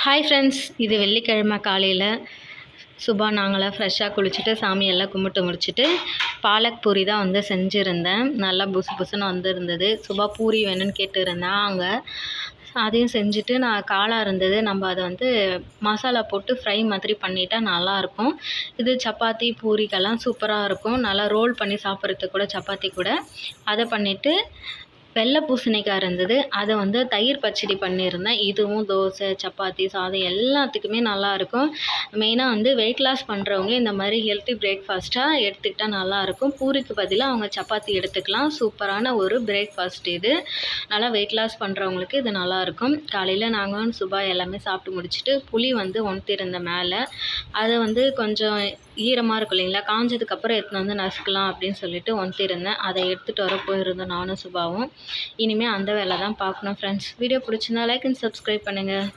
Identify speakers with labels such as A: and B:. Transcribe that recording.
A: Hi friends, இது வெள்ளிக்கிழமை காலையில் சுபா நாங்களாம் ஃப்ரெஷ்ஷாக குளிச்சுட்டு சாமியெல்லாம் கும்பிட்டு முடிச்சுட்டு பாலக் பூரி தான் வந்து செஞ்சுருந்தேன். நல்லா புசு புசுன்னு வந்துருந்தது. சுபா பூரி வேணும்னு கேட்டுருந்தேன். அங்கே அதையும் செஞ்சுட்டு நான் காளாக இருந்தது, நம்ம அதை வந்து மசாலா போட்டு ஃப்ரை மாதிரி பண்ணிட்டா நல்லாயிருக்கும். இது சப்பாத்தி பூரிக்கெல்லாம் சூப்பராக இருக்கும். நல்லா ரோல் பண்ணி சாப்பிட்றதுக்கு கூட சப்பாத்தி கூட. அதை பண்ணிவிட்டு வெள்ளை பூசணிக்காய் இருந்தது, அதை வந்து தயிர் பச்சடி பண்ணியிருந்தேன். இதுவும் தோசை, சப்பாத்தி, சாதம் எல்லாத்துக்குமே நல்லாயிருக்கும். மெயினாக வந்து வெயிட் லாஸ் பண்ணுறவங்க இந்த மாதிரி ஹெல்த்தி பிரேக்ஃபாஸ்ட்டாக எடுத்துக்கிட்டால் நல்லாயிருக்கும். பூரிக்கு பதிலாக அவங்க சப்பாத்தி எடுத்துக்கலாம். சூப்பரான ஒரு பிரேக்ஃபாஸ்ட் இது. நல்லா வெயிட் லாஸ் பண்ணுறவங்களுக்கு இது நல்லாயிருக்கும். காலையில் நாங்கள் சுபா எல்லாமே சாப்பிட்டு முடிச்சுட்டு புளி வந்து ஒன்த்திருந்தேன் மேலே. அதை வந்து கொஞ்சம் ஈரமாக இருக்கும் இல்லைங்களா, காஞ்சதுக்கப்புறம் எடுத்துன்னு வந்து நசுக்கலாம் அப்படின்னு சொல்லிட்டு ஒன்த்திருந்தேன். அதை எடுத்துகிட்டு வர போயிருந்தோம் நானும் சுபாவும். இனிமேல் அந்த வேலை தான் பார்க்கணும் ஃப்ரெண்ட்ஸ். வீடியோ பிடிச்சிருந்தா லைக் அண்ட் சப்ஸ்கிரைப் பண்ணுங்கள்.